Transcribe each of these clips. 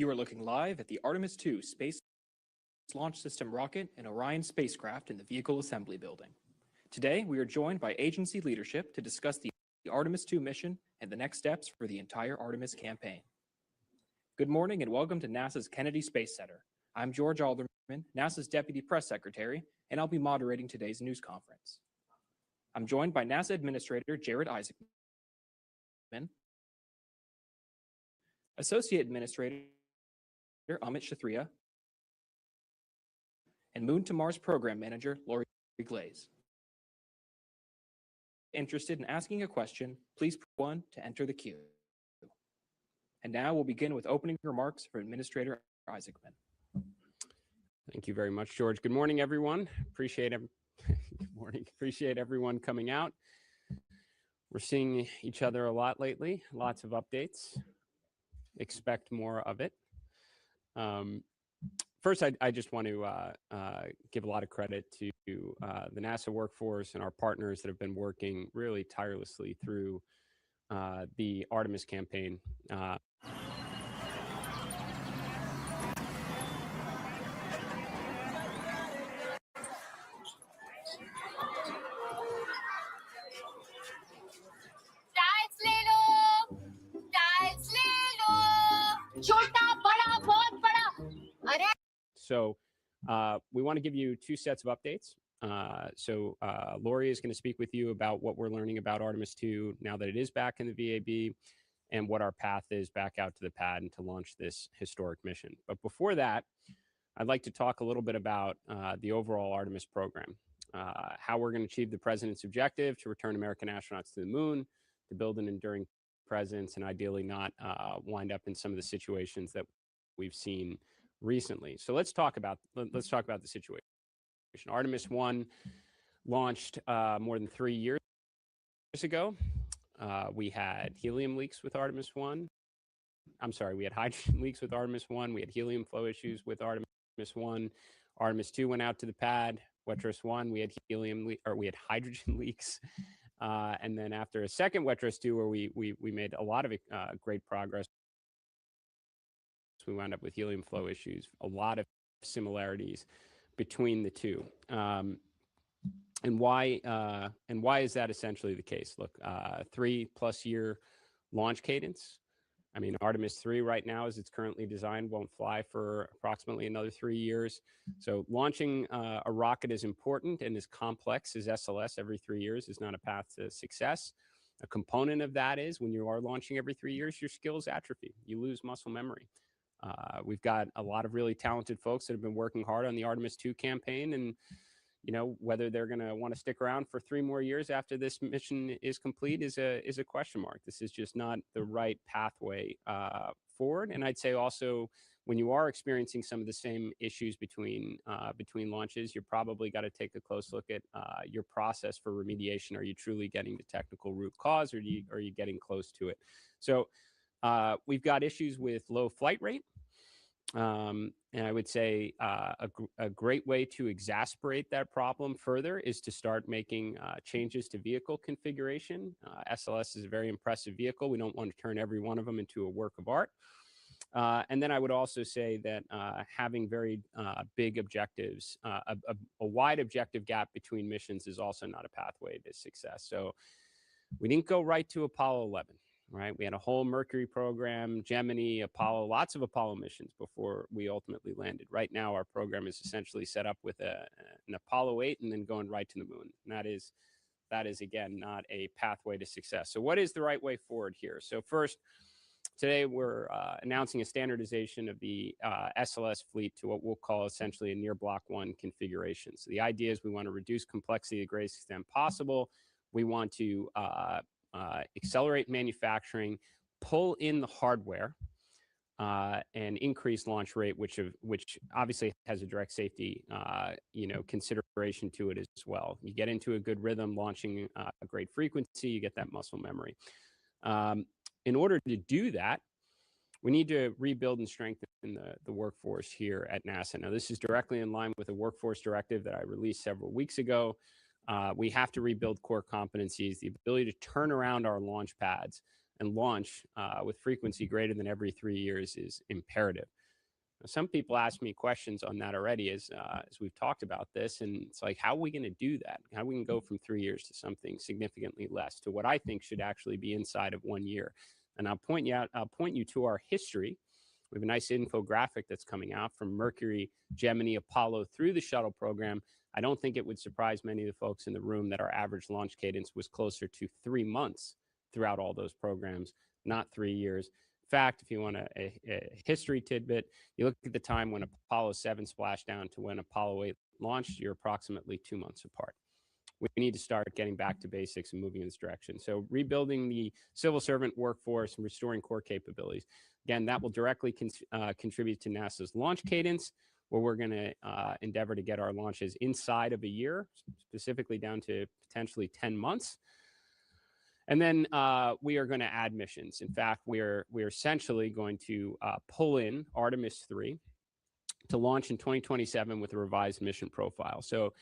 You are looking live at the Artemis II Space Launch System rocket and Orion spacecraft in the Vehicle Assembly Building. Today, we are joined by agency leadership to discuss the Artemis II mission and the next steps for the entire Artemis campaign. Good morning and welcome to NASA's Kennedy Space Center. I'm George Alderman, NASA's Deputy Press Secretary, and I'll be moderating today's news conference. I'm joined by NASA Administrator Jared Isaacman, Associate Administrator Amit Shathria, and Moon to Mars Program Manager Lori Glaze. Interested in asking a question, please press 1 to enter the queue. And now we'll begin with opening remarks for Administrator Isaacman. Thank you very much, George. Good morning, everyone. Appreciate everyone coming out. We're seeing each other a lot lately. Lots of updates. Expect more of it. First, I just want to give a lot of credit to the NASA workforce and our partners that have been working really tirelessly through the Artemis campaign. So we want to give you two sets of updates. Lori is going to speak with you about what we're learning about Artemis II now that it is back in the VAB and what our path is back out to the pad and to launch this historic mission. But before that, I'd like to talk a little bit about the overall Artemis program, how we're going to achieve the president's objective to return American astronauts to the moon, to build an enduring presence, and ideally not wind up in some of the situations that we've seen recently. So let's talk about the situation. Artemis I launched more than 3 years ago. We had helium leaks with Artemis I. I'm sorry, we had hydrogen leaks with Artemis I. We had helium flow issues with Artemis I. Artemis II went out to the pad. WETROS 1, we had hydrogen leaks. And then after a second WETROS 2, where we made a lot of great progress, we wound up with helium flow issues, a lot of similarities between the two. And why is that essentially the case? Look, 3+ year launch cadence. I mean, Artemis 3 right now, as it's currently designed, won't fly for approximately another 3 years. So launching a rocket as important and as complex as SLS every 3 years is not a path to success. A component of that is when you are launching every 3 years, your skills atrophy. You lose muscle memory. We've got a lot of really talented folks that have been working hard on the Artemis II campaign, and you know, whether they're going to want to stick around for 3 more years after this mission is complete is a question mark. This is just not the right pathway forward. And I'd say also, when you are experiencing some of the same issues between launches, you're probably got to take a close look at your process for remediation. Are you truly getting the technical root cause, or are you getting close to it? So we've got issues with low flight rate. And I would say a great way to exacerbate that problem further is to start making changes to vehicle configuration. SLS is a very impressive vehicle. We don't want to turn every one of them into a work of art. And then I would also say that having very big objectives, a wide objective gap between missions is also not a pathway to success. So we didn't go right to Apollo 11. Right, we had a whole Mercury program, Gemini, Apollo, lots of Apollo missions before we ultimately landed. Right now, our program is essentially set up with an Apollo 8 and then going right to the moon. And that is again not a pathway to success. So, what is the right way forward here? So, first, today we're announcing a standardization of the SLS fleet to what we'll call essentially a near Block 1 configuration. So, the idea is we want to reduce complexity to the greatest extent possible. We want to accelerate manufacturing, pull in the hardware, and increase launch rate, which obviously has a direct safety, consideration to it as well. You get into a good rhythm, launching a great frequency, you get that muscle memory. In order to do that, we need to rebuild and strengthen the workforce here at NASA. Now, this is directly in line with a workforce directive that I released several weeks ago. We have to rebuild core competencies, the ability to turn around our launch pads and launch with frequency greater than every 3 years is imperative. Now, some people ask me questions on that already as we've talked about this, and it's like, how are we going to do that? How we can go from 3 years to something significantly less to what I think should actually be inside of 1 year? And I'll point you to our history. We have a nice infographic that's coming out from Mercury, Gemini, Apollo through the shuttle program. I don't think it would surprise many of the folks in the room that our average launch cadence was closer to 3 months throughout all those programs, not 3 years. In fact, if you want a history tidbit, you look at the time when Apollo 7 splashed down to when Apollo 8 launched, you're approximately 2 months apart. We need to start getting back to basics and moving in this direction. So rebuilding the civil servant workforce and restoring core capabilities. Again, that will directly contribute to NASA's launch cadence, where we're going to endeavor to get our launches inside of a year, specifically down to potentially 10 months. And then we are going to add missions. In fact, we're essentially going to pull in Artemis II to launch in 2027 with a revised mission profile. So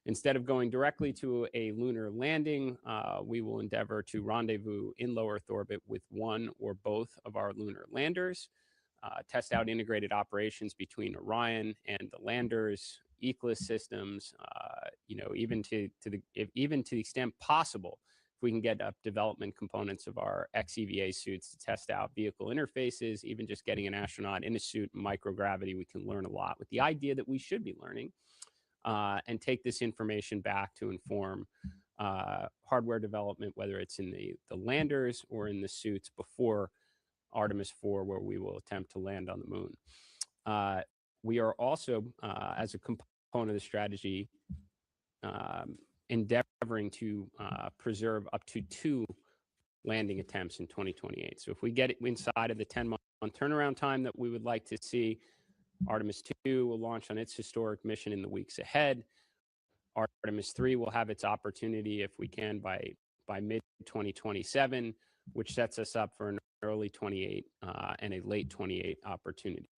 instead of going directly to a lunar landing, we will endeavor to rendezvous in low Earth orbit with one or both of our lunar landers, test out integrated operations between Orion and the landers, ECLSS systems, even to the extent possible, if we can get up development components of our XEVA suits to test out vehicle interfaces, even just getting an astronaut in a suit in microgravity, we can learn a lot with the idea that we should be learning. And take this information back to inform hardware development, whether it's in the landers or in the suits before Artemis IV, where we will attempt to land on the moon. We are also, as a component of the strategy, endeavoring to preserve up to 2 landing attempts in 2028. So if we get it inside of the 10-month turnaround time that we would like to see, Artemis II will launch on its historic mission in the weeks ahead. Artemis III will have its opportunity, if we can, by mid-2027, which sets us up for an early 28 and a late 28 opportunity.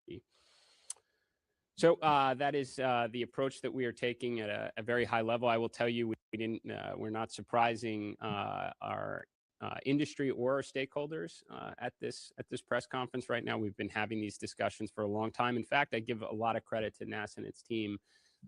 So that is the approach that we are taking at a very high level. I will tell you, we're not surprising our industry or our stakeholders at this press conference right now. We've been having these discussions for a long time. In fact, I give a lot of credit to NASA and its team.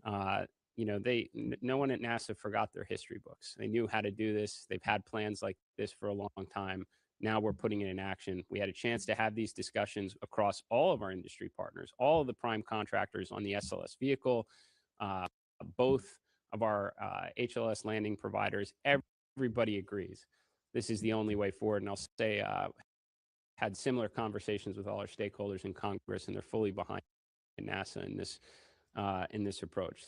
No one at NASA forgot their history books. They knew how to do this. They've had plans like this for a long time. Now we're putting it in action. We had a chance to have these discussions across all of our industry partners, all of the prime contractors on the SLS vehicle, both of our HLS landing providers. Everybody agrees this is the only way forward. And I'll say, had similar conversations with all our stakeholders in Congress, and they're fully behind NASA in this approach.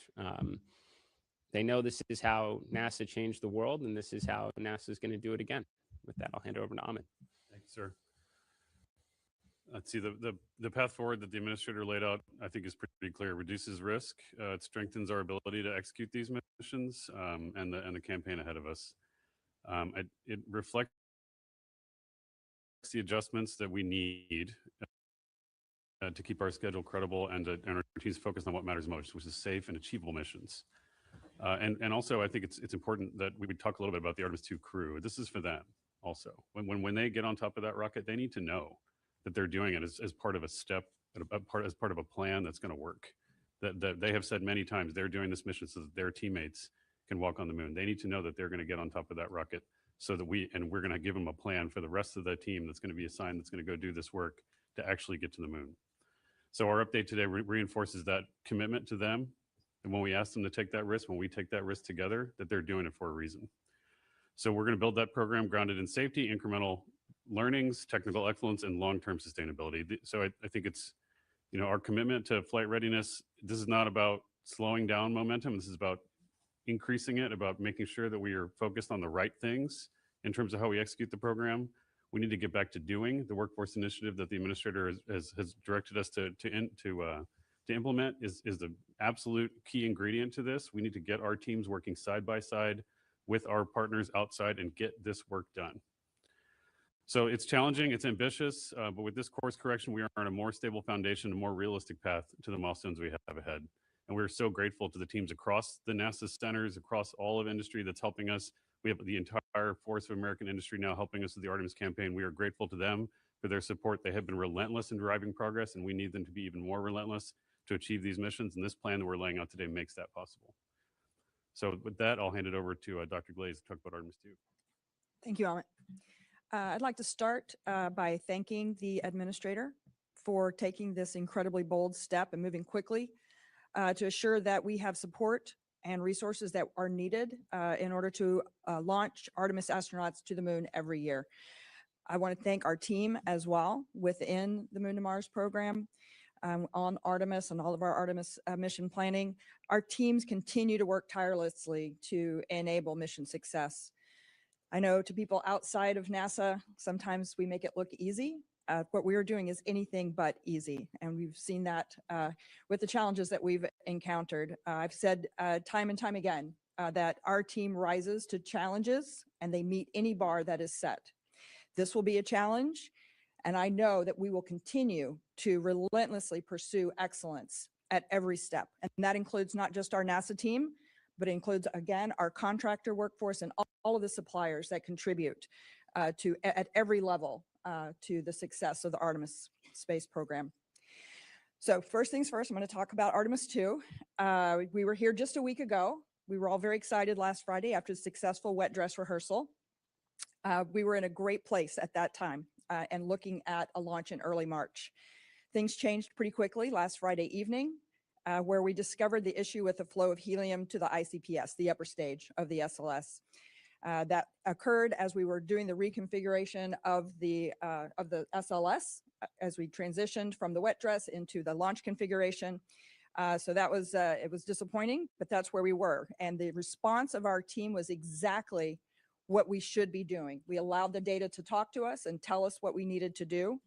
They know this is how NASA changed the world, and this is how NASA is going to do it again. With that, I'll hand it over to Ahmed. Thank you, sir. Let's see, the path forward that the administrator laid out, I think, is pretty clear. It reduces risk. It strengthens our ability to execute these missions and the campaign ahead of us. It reflects the adjustments that we need to keep our schedule credible and our teams focused on what matters most, which is safe and achievable missions. And also, I think it's important that we would talk a little bit about the Artemis II crew. This is for them also. When they get on top of that rocket, they need to know that they're doing it as part of a step, as part of a plan that's going to work. That they have said many times they're doing this mission so that their teammates can walk on the moon. They need to know that they're going to get on top of that rocket so that we're going to give them a plan for the rest of the team that's going to be assigned, that's going to go do this work to actually get to the moon. So our update today reinforces that commitment to them. And when we ask them to take that risk, when we take that risk together, that they're doing it for a reason. So we're going to build that program grounded in safety, incremental learnings, technical excellence, and long-term sustainability. So I think it's, our commitment to flight readiness, this is not about slowing down momentum. This is about increasing it, about making sure that we are focused on the right things in terms of how we execute the program. We need to get back to doing the workforce initiative that the administrator has directed us to implement is the absolute key ingredient to this. We need to get our teams working side by side with our partners outside and get this work done. So it's challenging, it's ambitious, but with this course correction, we are on a more stable foundation, a more realistic path to the milestones we have ahead. And we're so grateful to the teams across the NASA centers, across all of industry that's helping us We have the entire force of American industry now helping us with the Artemis campaign. We are grateful to them for their support. They have been relentless in driving progress, and we need them to be even more relentless to achieve these missions. And this plan that we're laying out today makes that possible. So with that, I'll hand it over to Dr. Glaze to talk about Artemis II. Thank you, Amit. I'd like to start by thanking the administrator for taking this incredibly bold step and moving quickly to assure that we have support and resources that are needed in order to launch Artemis astronauts to the moon every year. I want to thank our team as well within the Moon to Mars program on Artemis and all of our Artemis mission planning. Our teams continue to work tirelessly to enable mission success. I know to people outside of NASA, sometimes we make it look easy. What we are doing is anything but easy, and we've seen that with the challenges that we've encountered. I've said time and time again that our team rises to challenges and they meet any bar that is set. This will be a challenge, and I know that we will continue to relentlessly pursue excellence at every step. And that includes not just our NASA team, but it includes, again, our contractor workforce and all of the suppliers that contribute at every level to the success of the Artemis space program. So first things first, I'm going to talk about Artemis II. We were here just a week ago. We were all very excited last Friday after the successful wet dress rehearsal. We were in a great place at that time and looking at a launch in early March. Things changed pretty quickly last Friday evening, where we discovered the issue with the flow of helium to the ICPS, the upper stage of the SLS. That occurred as we were doing the reconfiguration of the SLS as we transitioned from the wet dress into the launch configuration. So that was, it was disappointing, but that's where we were. And the response of our team was exactly what we should be doing. We allowed the data to talk to us and tell us what we needed to do,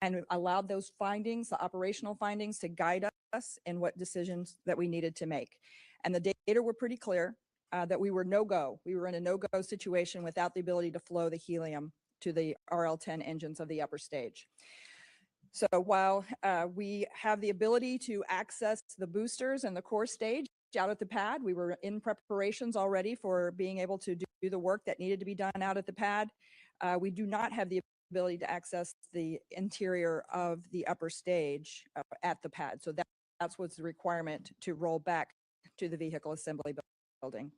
and allowed those findings, the operational findings, to guide us in what decisions that we needed to make. And the data were pretty clear that we were no-go. We were in a no-go situation without the ability to flow the helium to the RL-10 engines of the upper stage. So while we have the ability to access the boosters and the core stage out at the pad, we were in preparations already for being able to do the work that needed to be done out at the pad. We do not have the ability to access the interior of the upper stage at the pad. So that's what's the requirement to roll back to the vehicle assembly building.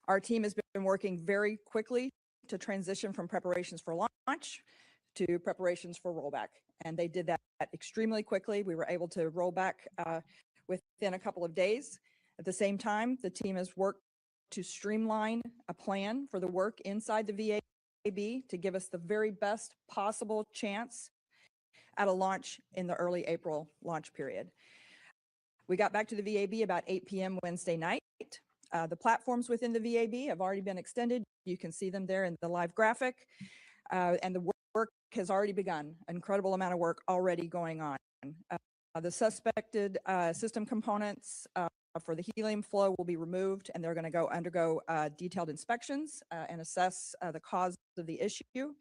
Our team has been working very quickly to transition from preparations for launch to preparations for rollback. And they did that extremely quickly. We were able to roll back within a couple of days. At the same time, the team has worked to streamline a plan for the work inside the VAB to give us the very best possible chance at a launch in the early April launch period. We got back to the VAB about 8 p.m. Wednesday night. The platforms within the VAB have already been extended. You can see them there in the live graphic. And the work has already begun. An incredible amount of work already going on. The suspected system components for the helium flow will be removed, and they're going to undergo detailed inspections and assess the cause of the issue.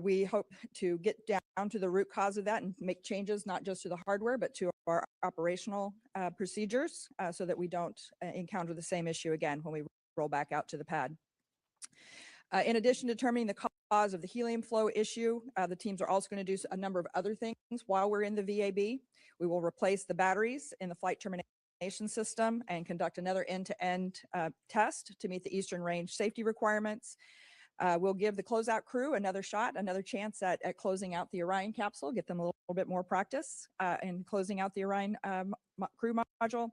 We hope to get down to the root cause of that and make changes not just to the hardware, but to our operational procedures so that we don't encounter the same issue again when we roll back out to the pad. In addition to determining the cause of the helium flow issue, the teams are also going to do a number of other things while we're in the VAB. We will replace the batteries in the flight termination system and conduct another end-to-end test to meet the Eastern Range safety requirements. We'll give the closeout crew another shot, another chance at closing out the Orion capsule, get them a little bit more practice in closing out the Orion crew module.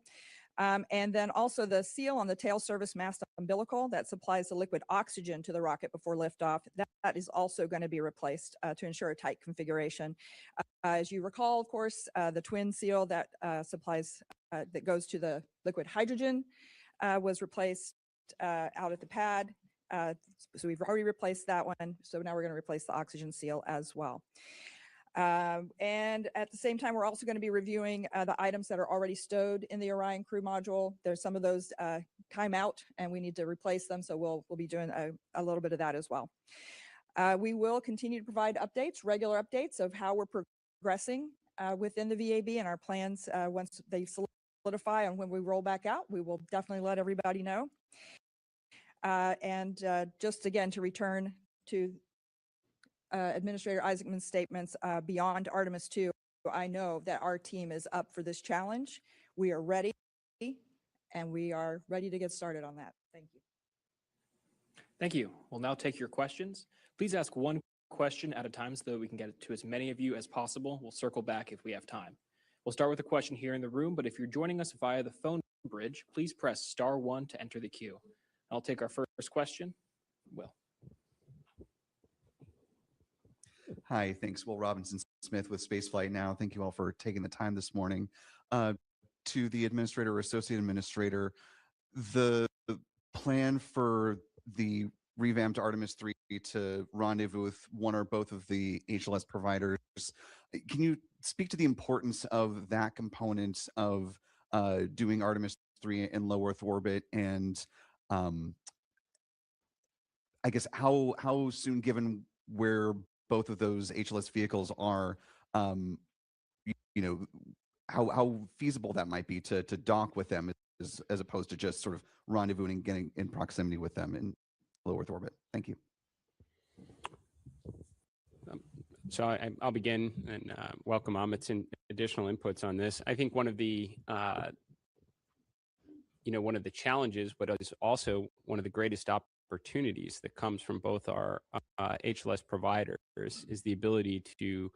And then also the seal on the tail service mast umbilical that supplies the liquid oxygen to the rocket before liftoff, that is also going to be replaced to ensure a tight configuration. As you recall, of course, the twin seal that supplies, that goes to the liquid hydrogen was replaced out at the pad. So we've already replaced that one. So now we're going to replace the oxygen seal as well. And at the same time, we're also going to be reviewing the items that are already stowed in the Orion crew module. There's some of those time out and we need to replace them. So we'll be doing a little bit of that as well. We will continue to provide updates, regular updates of how we're progressing within the VAB and our plans once they solidify on when we roll back out. We will definitely let everybody know. Just again, to return to Administrator Isaacman's statements, beyond Artemis II, I know that our team is up for this challenge. We are ready, and we are ready to get started on that. Thank you. Thank you. We'll now take your questions. Please ask one question at a time so that we can get to as many of you as possible. We'll circle back if we have time. We'll start with a question here in the room, but if you're joining us via the phone bridge, please press *1 to enter the queue. I'll take our first question. Will. Hi, thanks. Will Robinson Smith with Spaceflight Now. Thank you all for taking the time this morning. To the administrator or associate administrator, the plan for the revamped Artemis III to rendezvous with one or both of the HLS providers, can you speak to the importance of that component of doing Artemis III in low Earth orbit, and I guess how soon, given where both of those HLS vehicles are, how feasible that might be to dock with them as opposed to just sort of rendezvousing and getting in proximity with them in low Earth orbit? Thank you. So I'll begin and welcome Amit's additional inputs on this. I think one of the challenges, but is also one of the greatest opportunities that comes from both our HLS providers is the ability to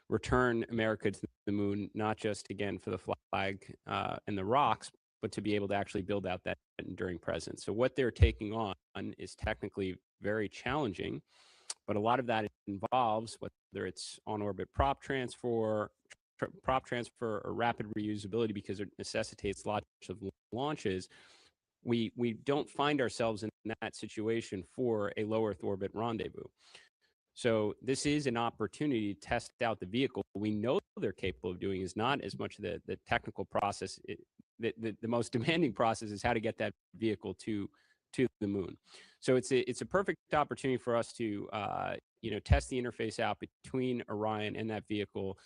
return America to the moon, not just again for the flag and the rocks, but to be able to actually build out that enduring presence. So what they're taking on is technically very challenging, but a lot of that involves whether it's on-orbit prop transfer or rapid reusability, because it necessitates lots of launches. We don't find ourselves in that situation for a low Earth orbit rendezvous. So this is an opportunity to test out the vehicle. We know they're capable of doing is not as much the technical process. The most demanding process is how to get that vehicle to the moon. So it's a perfect opportunity for us to test the interface out between Orion and that vehicle,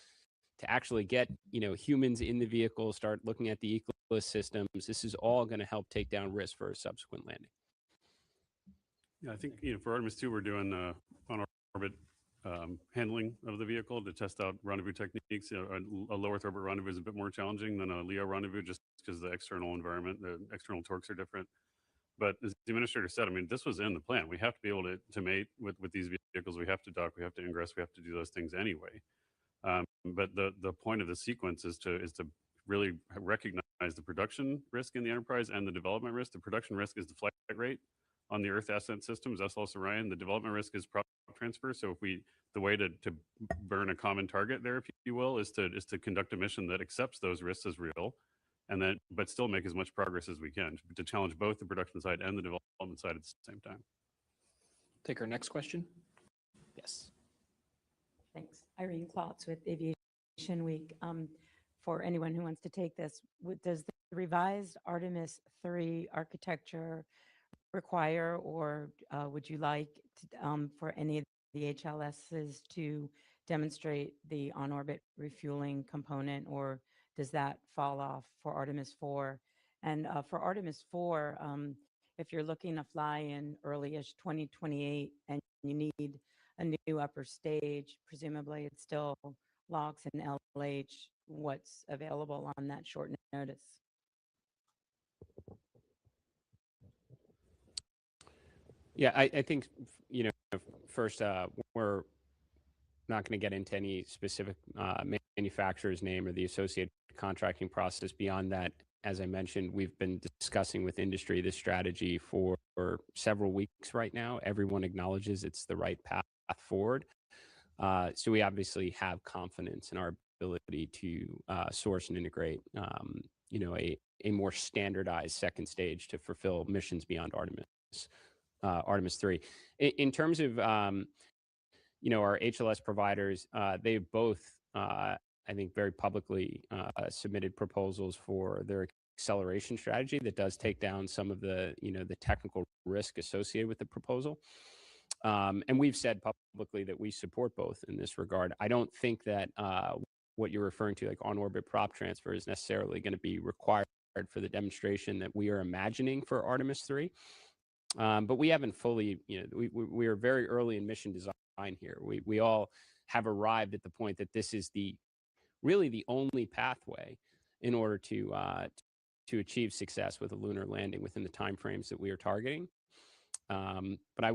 to actually get humans in the vehicle, start looking at the ecosystems. This is all going to help take down risk for a subsequent landing. Yeah, I think for Artemis II, we're doing on-orbit handling of the vehicle to test out rendezvous techniques. A low Earth orbit rendezvous is a bit more challenging than a LEO rendezvous, just because the external environment, the external torques are different. But as the administrator said, I mean, this was in the plan. We have to be able to mate with these vehicles. We have to dock. We have to ingress. We have to do those things anyway. But the point of the sequence is to really recognize the production risk in the Enterprise and the development risk. The production risk is the flight rate on the Earth Ascent Systems, SLS Orion. The development risk is prop transfer. So the way to burn a common target there, if you will, is to conduct a mission that accepts those risks as real, but still make as much progress as we can to challenge both the production side and the development side at the same time. Take our next question. Yes. Thanks. Irene Klotz with Aviation Week. For anyone who wants to take this, does the revised Artemis III architecture require, or would you like for any of the HLSs to demonstrate the on-orbit refueling component, or does that fall off for Artemis IV? And for Artemis IV, if you're looking to fly in early-ish 2028 and you need a new upper stage, presumably it's still LOX and LH, what's available on that short notice? Yeah, I think, first, we're not going to get into any specific manufacturer's name or the associated contracting process. Beyond that, as I mentioned, we've been discussing with industry this strategy for several weeks right now. Everyone acknowledges it's the right path forward. So we obviously have confidence in our ability to source and integrate, a more standardized second stage to fulfill missions beyond Artemis III. In terms of, our HLS providers, they've both, I think, very publicly submitted proposals for their acceleration strategy that does take down some of the, the technical risk associated with the proposal. And we've said publicly that we support both in this regard. I don't think that what you're referring to, like on-orbit prop transfer, is necessarily going to be required for the demonstration that we are imagining for Artemis III. But we haven't fully, we are very early in mission design here. We all have arrived at the point that this is really the only pathway in order to achieve success with a lunar landing within the timeframes that we are targeting. But I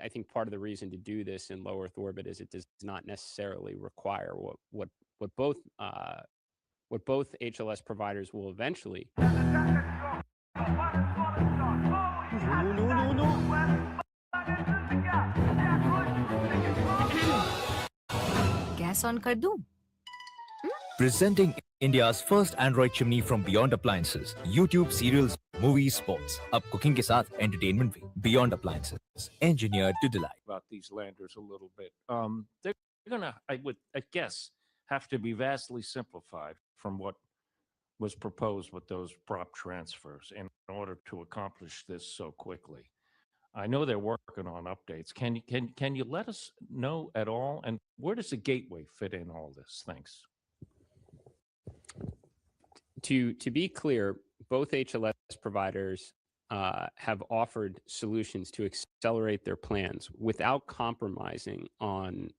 think part of the reason to do this in low Earth orbit is it does not necessarily require what both HLS providers will eventually. Gas on कर दूं? Presenting India's first Android chimney from Beyond Appliances. YouTube serials, movies, sports. Ab cooking ke saath entertainment bhi. Beyond Appliances. Engineered to delight. About these landers a little bit. They're gonna, I guess, have to be vastly simplified from what was proposed with those prop transfers in order to accomplish this so quickly. I know they're working on updates. Can you let us know at all? And where does the gateway fit in all this? Thanks. To be clear, both HLS providers have offered solutions to accelerate their plans without compromising on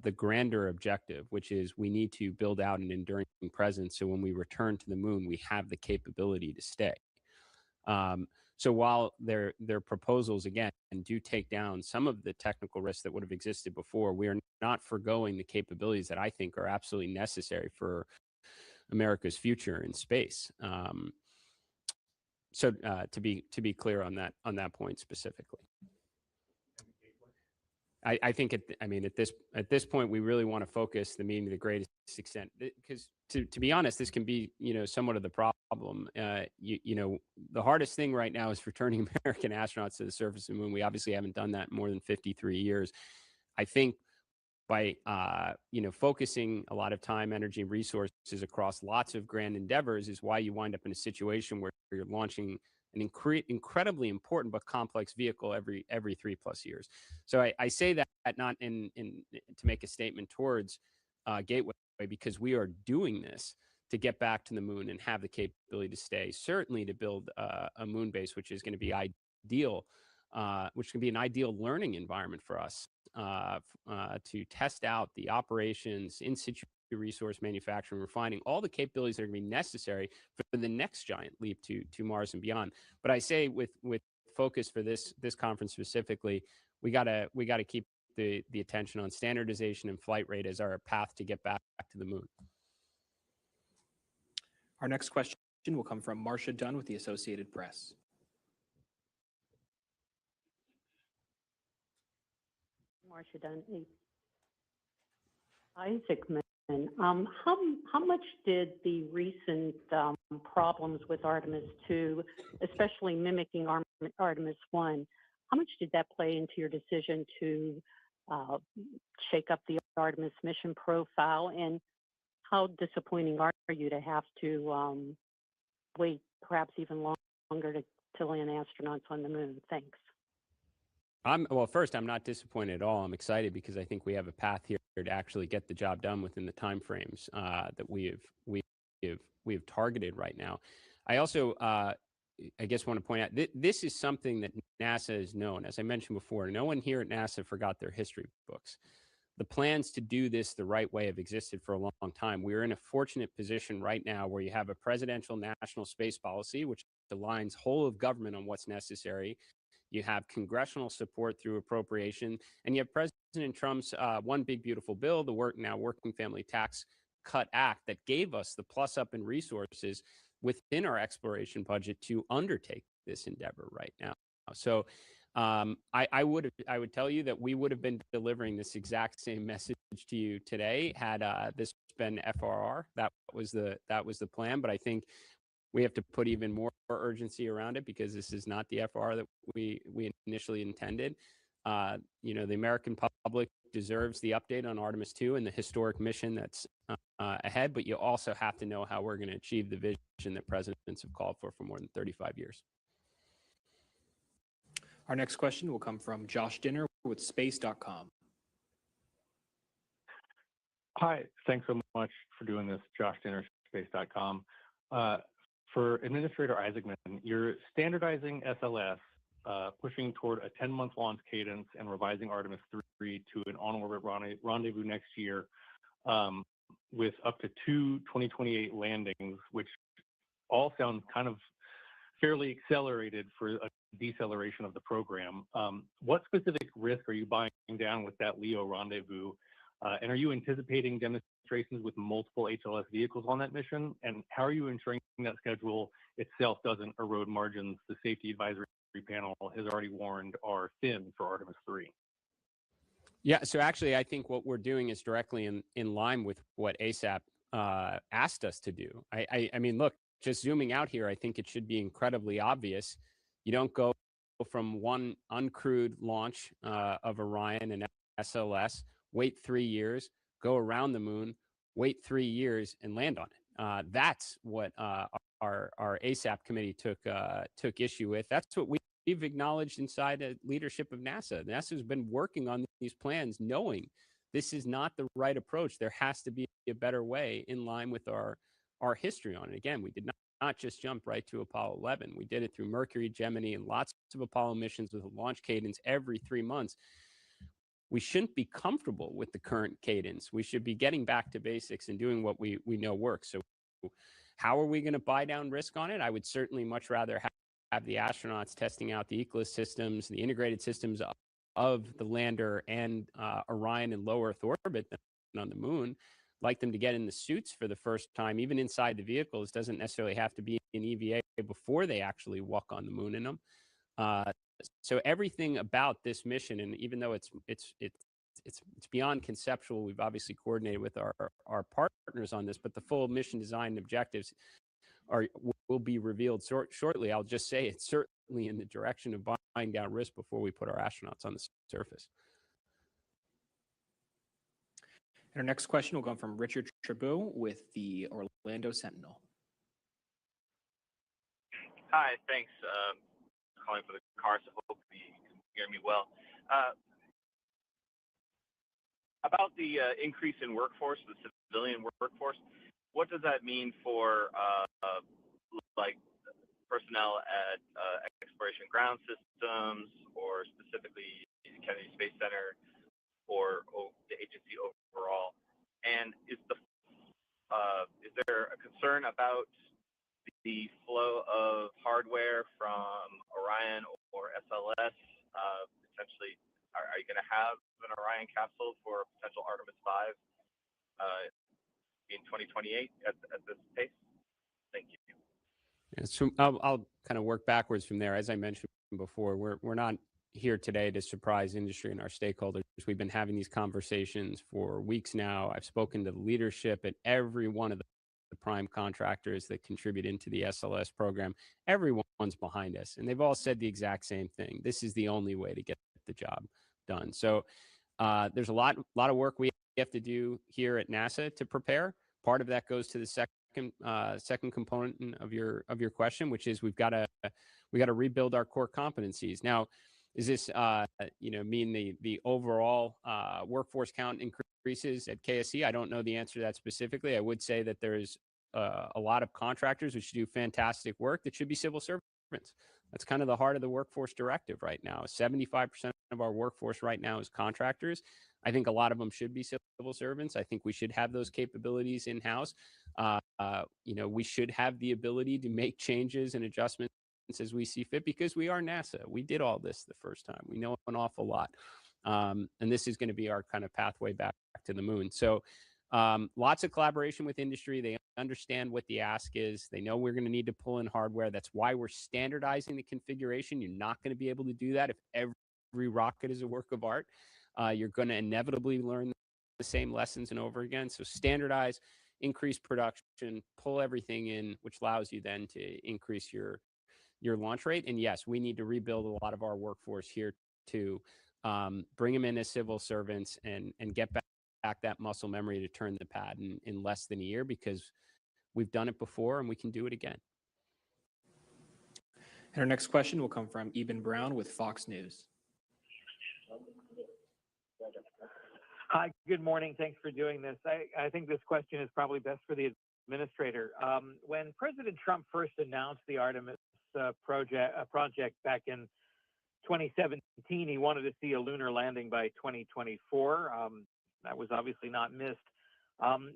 the grander objective, which is we need to build out an enduring presence so when we return to the moon, we have the capability to stay. So while their proposals, again, do take down some of the technical risks that would have existed before, we are not forgoing the capabilities that I think are absolutely necessary for America's future in space. So to be clear on that point specifically, I think at this point we really want to focus the meeting to the greatest extent, because to be honest, this can be somewhat of the problem. The hardest thing right now is returning American astronauts to the surface of the moon. We obviously haven't done that in more than 53 years. I think by focusing a lot of time, energy, and resources across lots of grand endeavors is why you wind up in a situation where you're launching an incredibly important but complex vehicle every 3+ years. So I say that not in to make a statement towards Gateway, because we are doing this to get back to the moon and have the capability to stay. Certainly to build a moon base, which is going to be ideal, which can be an ideal learning environment for us to test out the operations, in situ resource manufacturing, refining, all the capabilities that are going to be necessary for the next giant leap to Mars and beyond. But I say with focus for this conference specifically, we gotta keep the attention on standardization and flight rate as our path to get back to the moon. Our next question will come from Marcia Dunn with the Associated Press. Marcia Dunn, Isaacman. How much did the recent problems with Artemis II, especially mimicking Artemis I, how much did that play into your decision to shake up the Artemis mission profile? And how disappointing are you to have to wait perhaps even longer to land astronauts on the moon? Thanks. Well, first, I'm not disappointed at all. I'm excited because I think we have a path here to actually get the job done within the timeframes that we have targeted right now. I also, I guess, want to point out this is something that NASA has known. As I mentioned before, no one here at NASA forgot their history books. The plans to do this the right way have existed for a long time. We're in a fortunate position right now where you have a presidential national space policy, which aligns whole of government on what's necessary. You have congressional support through appropriation, and you have President Trump's one big beautiful bill, the Working Family Tax Cut Act, that gave us the plus up in resources within our exploration budget to undertake this endeavor right now. So I would tell you that we would have been delivering this exact same message to you today had this been FRR. That was the plan, but I think we have to put even more urgency around it because this is not the FR that we initially intended. The American public deserves the update on Artemis II and the historic mission that's ahead, but you also have to know how we're going to achieve the vision that presidents have called for more than 35 years. Our next question will come from Josh Dinner with space.com. Hi, thanks so much for doing this. Josh Dinner, space.com. For Administrator Isaacman, you're standardizing SLS pushing toward a 10-month launch cadence and revising Artemis 3 to an on-orbit rendezvous next year with up to 2 2028 landings, which all sound kind of fairly accelerated for a deceleration of the program. What specific risk are you buying down with that LEO rendezvous? And are you anticipating demonstrations with multiple HLS vehicles on that mission? And how are you ensuring that schedule itself doesn't erode margins the Safety Advisory Panel has already warned are thin for Artemis 3? Yeah, so actually, I think what we're doing is directly in line with what ASAP asked us to do. I mean, look, just zooming out here, I think it should be incredibly obvious. You don't go from one uncrewed launch of Orion and SLS, wait 3 years, go around the moon, wait 3 years, and land on it. That's what our ASAP committee took issue with. That's what we've acknowledged inside the leadership of NASA. NASA's been working on these plans, knowing this is not the right approach. There has to be a better way in line with our history on it. Again, we did not just jump right to Apollo 11. We did it through Mercury, Gemini, and lots of Apollo missions with a launch cadence every 3 months. We shouldn't be comfortable with the current cadence. We should be getting back to basics and doing what we know works. So how are we going to buy down risk on it? I would certainly much rather have the astronauts testing out the ECLSS systems, the integrated systems of the lander and Orion in low Earth orbit than on the moon. Like them to get in the suits for the first time, even inside the vehicles. Doesn't necessarily have to be an EVA before they actually walk on the moon in them. So everything about this mission, and even though it's beyond conceptual, we've obviously coordinated with our partners on this, but the full mission design and objectives will be revealed shortly. I'll just say it's certainly in the direction of buying down risk before we put our astronauts on the surface. And our next question will come from Richard Trabue with the Orlando Sentinel. Hi, thanks. Calling for the car, so hope you can hear me well. About the increase in workforce, the civilian workforce, what does that mean for like personnel at Exploration Ground Systems, or specifically Kennedy Space Center, or the agency overall? And is there a concern about the flow of hardware from Orion or SLS? Potentially, are you going to have an Orion capsule for potential Artemis 5 in 2028 at this pace? Thank you. Yeah, so I'll kind of work backwards from there. As I mentioned before, we're not here today to surprise industry and our stakeholders. We've been having these conversations for weeks now. I've spoken to the leadership at every one of the prime contractors that contribute into the SLS program. Everyone's behind us, and they've all said the exact same thing. This is the only way to get the job done. So there's a lot of work we have to do here at NASA to prepare. Part of that goes to the second component of your question, which is we got to rebuild our core competencies. Now, is this mean the overall workforce count increases at KSC? I don't know the answer to that specifically. I would say that there's a lot of contractors which do fantastic work that should be civil servants. That's kind of the heart of the workforce directive right now. 75% of our workforce right now is contractors. I think a lot of them should be civil servants. I think we should have those capabilities in-house. We should have the ability to make changes and adjustments as we see fit, because we are NASA. We did all this the first time. We know an awful lot. And this is going to be our kind of pathway back to the moon. So lots of collaboration with industry. They understand what the ask is. They know we're going to need to pull in hardware. That's why we're standardizing the configuration. You're not going to be able to do that if every rocket is a work of art. You're going to inevitably learn the same lessons and over again. So standardize, increase production, pull everything in, which allows you then to increase your launch rate. And yes, we need to rebuild a lot of our workforce here to bring them in as civil servants and get back that muscle memory to turn the pad in less than a year, because we've done it before and we can do it again. And our next question will come from Eben Brown with Fox News. Hi, good morning. Thanks for doing this. I think this question is probably best for the administrator. When President Trump first announced the Artemis project back in 2017, he wanted to see a lunar landing by 2024. That was obviously not missed.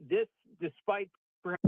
This, despite perhaps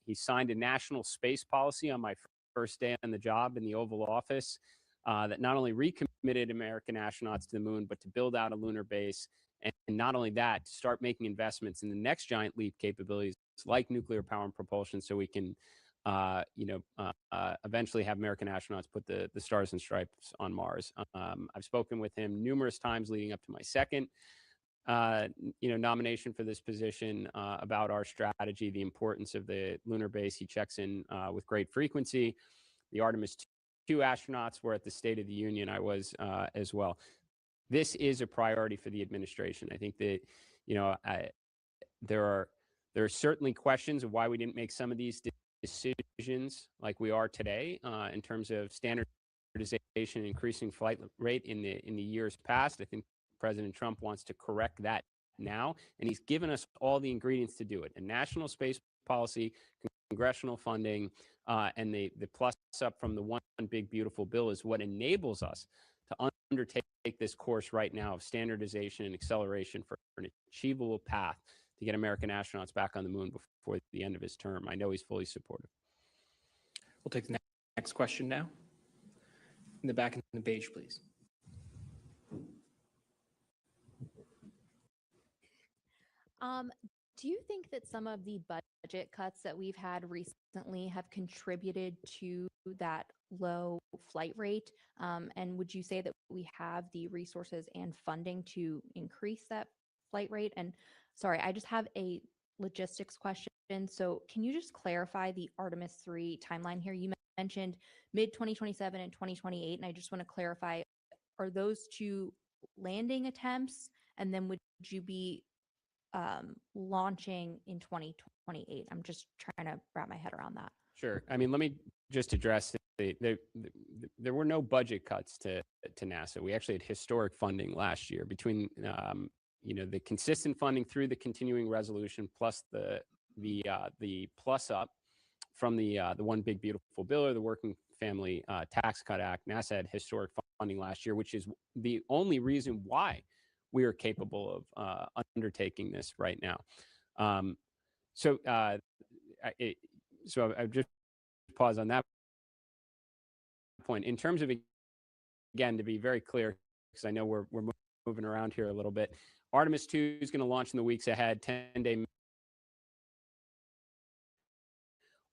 he signed a national space policy on my first day on the job in the Oval Office that not only recommitted American astronauts to the moon, but to build out a lunar base. And not only that, to start making investments in the next giant leap capabilities like nuclear power and propulsion so we can eventually have American astronauts put the stars and stripes on Mars. I've spoken with him numerous times leading up to my second nomination for this position about our strategy, the importance of the lunar base. He checks in with great frequency. The Artemis II astronauts were at the State of the Union. I was as well. This is a priority for the administration. I think that, there are certainly questions of why we didn't make some of these decisions like we are today in terms of standardization, increasing flight rate in the years past. I think President Trump wants to correct that now, and he's given us all the ingredients to do it. A national space policy, congressional funding, and the plus up from the One Big Beautiful Bill is what enables us to undertake this course right now of standardization and acceleration for an achievable path to get American astronauts back on the moon before the end of his term. I know he's fully supportive. We'll take the next question now. In the back in the beige, please. Do you think that some of the budget cuts that we've had recently have contributed to that low flight rate? And would you say that we have the resources and funding to increase that flight rate? And sorry, I just have a logistics question. So can you just clarify the Artemis III timeline here? You mentioned mid-2027 and 2028, and I just want to clarify, are those two landing attempts? And then would you be launching in 2028? I'm just trying to wrap my head around that. Sure. I mean, let me just address there were no budget cuts to NASA. We actually had historic funding last year between the consistent funding through the continuing resolution plus the plus up from the One Big Beautiful Bill or the Working Family Tax Cut Act. NASA had historic funding last year, which is the only reason why we are capable of undertaking this right now. So I just pause on that point. In terms of, again, to be very clear, because I know we're moving around here a little bit, Artemis II is going to launch in the weeks ahead, 10-day.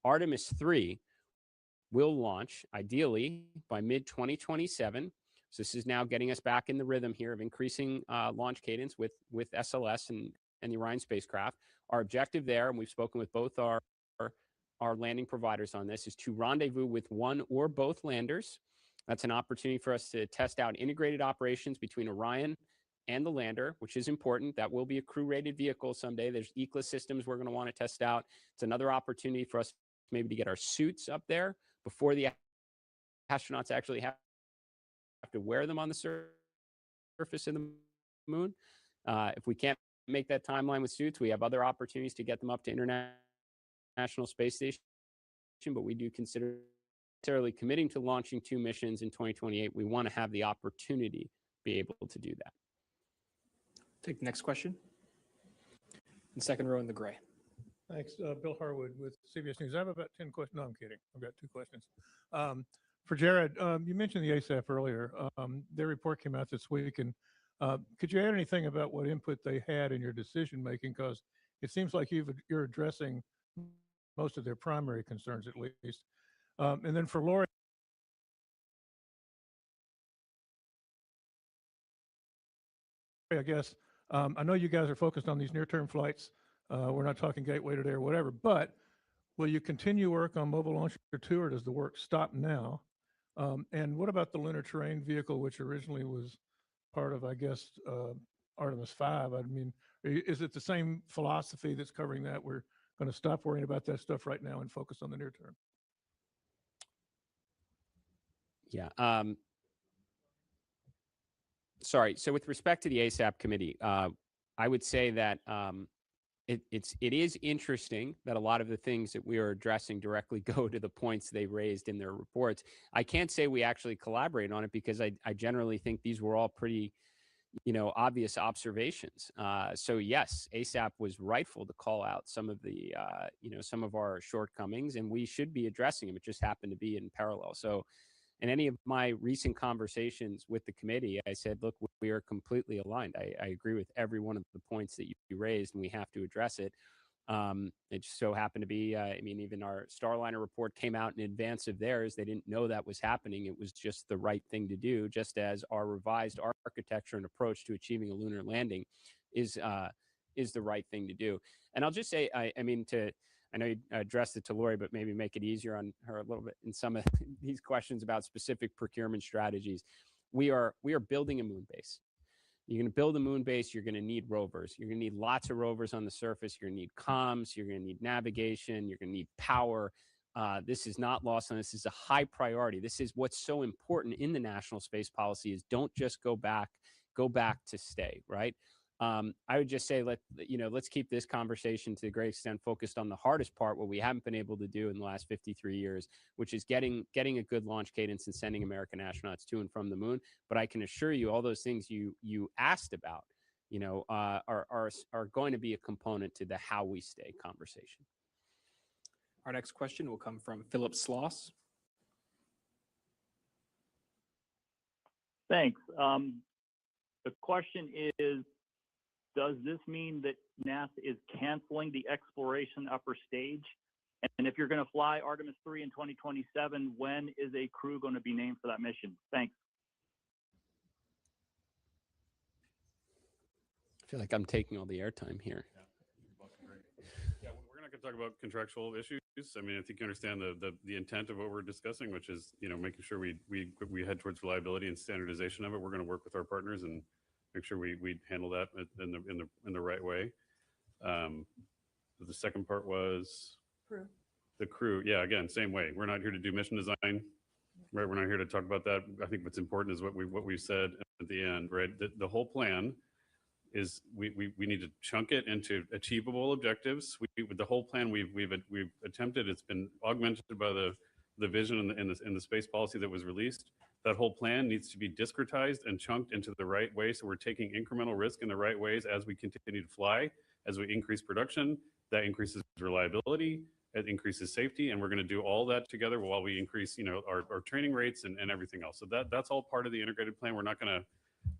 Artemis III will launch ideally by mid-2027. So this is now getting us back in the rhythm here of increasing launch cadence with SLS and the Orion spacecraft. Our objective there, and we've spoken with both our landing providers on this, is to rendezvous with one or both landers. That's an opportunity for us to test out integrated operations between Orion and the lander, which is important. That will be a crew-rated vehicle someday. There's ecosystems we're going to want to test out. It's another opportunity for us maybe to get our suits up there before the astronauts actually have to wear them on the surface of the moon. If we can't make that timeline with suits, we have other opportunities to get them up to International Space Station, but we do consider necessarily committing to launching 2 missions in 2028. We want to have the opportunity to be able to do that. Take the next question. In second row in the gray. Thanks. Bill Harwood with CBS News. I have about 10 questions. No, I'm kidding. I've got 2 questions. For Jared, you mentioned the ASAP earlier. Their report came out this week, and Could you add anything about what input they had in your decision making? Because it seems like you're addressing most of their primary concerns, at least. And then for Lori, I guess, I know you guys are focused on these near-term flights. We're not talking gateway today or whatever, but will you continue work on Mobile Launcher 2, or does the work stop now? And what about the lunar terrain vehicle, which originally was part of, I guess, Artemis 5? I mean, is it the same philosophy that's covering that? We're going to stop worrying about that stuff right now and focus on the near term. Yeah. Sorry. So with respect to the ASAP committee, I would say that it is interesting that a lot of the things that we are addressing directly go to the points they raised in their reports. I can't say we actually collaborate on it because I generally think these were all pretty, obvious observations. So yes, ASAP was rightful to call out some of the, some of our shortcomings, and we should be addressing them. It just happened to be in parallel. So in any of my recent conversations with the committee, I said, look, we are completely aligned. I agree with every one of the points that you raised, and we have to address it. It just so happened to be, even our Starliner report came out in advance of theirs. They didn't know that was happening. It was just the right thing to do, just as our revised architecture and approach to achieving a lunar landing is the right thing to do. And I'll just say, I know you addressed it to Lori, but maybe make it easier on her a little bit in some of these questions about specific procurement strategies. We are building a moon base. You're going to build a moon base. You're going to need rovers. You're going to need lots of rovers on the surface. You're going to need comms. You're going to need navigation. You're going to need power. This is not lost on us. This is a high priority. This is what's so important in the national space policy is don't just go back to stay, right? I would just say let's keep this conversation to a great extent focused on the hardest part, what we haven't been able to do in the last 53 years, which is getting a good launch cadence and sending American astronauts to and from the moon. But I can assure you, all those things you asked about, are going to be a component to the how we stay conversation. Our next question will come from Philip Sloss. Thanks. The question is, does this mean that NASA is canceling the exploration upper stage? And if you're going to fly Artemis 3 in 2027, when is a crew going to be named for that mission? Thanks. I feel like I'm taking all the airtime here. Yeah, we're not going to talk about contractual issues. I mean, I think you understand the intent of what we're discussing, which is, making sure we head towards reliability and standardization of it. We're going to work with our partners and make sure we handle that in the right way. The second part was crew. The crew. Yeah, again, same way. We're not here to do mission design, right? We're not here to talk about that. I think what's important is what we've said at the end, right? The whole plan is we need to chunk it into achievable objectives. With the whole plan we've attempted, it's been augmented by the vision in the space policy that was released. That whole plan needs to be discretized and chunked into the right way. So we're taking incremental risk in the right ways as we continue to fly, as we increase production. That increases reliability, it increases safety, and we're going to do all that together while we increase, our training rates and everything else. So that's all part of the integrated plan. We're not going to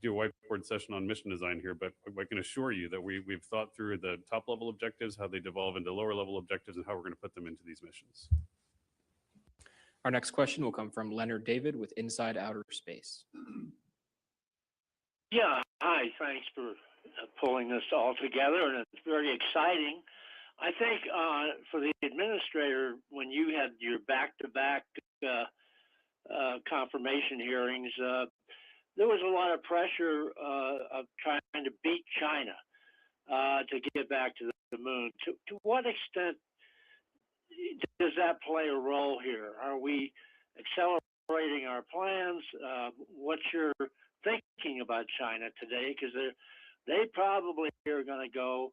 do a whiteboard session on mission design here, but I can assure you that we've thought through the top level objectives, how they devolve into lower level objectives, and how we're going to put them into these missions. Our next question will come from Leonard David with Inside Outer Space. Yeah, hi. Thanks for pulling this all together, and it's very exciting. I think for the administrator, when you had your back-to-back confirmation hearings, there was a lot of pressure of trying to beat China to get back to the moon. To what extent does that play a role here? Are we accelerating our plans? What's your thinking about China today? Because they probably are going to go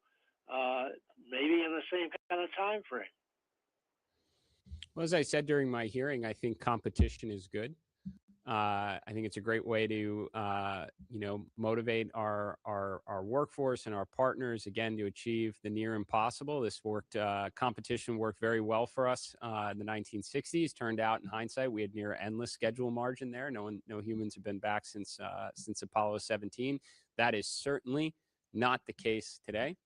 maybe in the same kind of time frame. Well, as I said during my hearing, I think competition is good. I think it's a great way to, motivate our workforce and our partners, again, to achieve the near impossible. This competition worked very well for us in the 1960s. Turned out, in hindsight, we had near endless schedule margin there. No humans have been back since Apollo 17. That is certainly not the case today.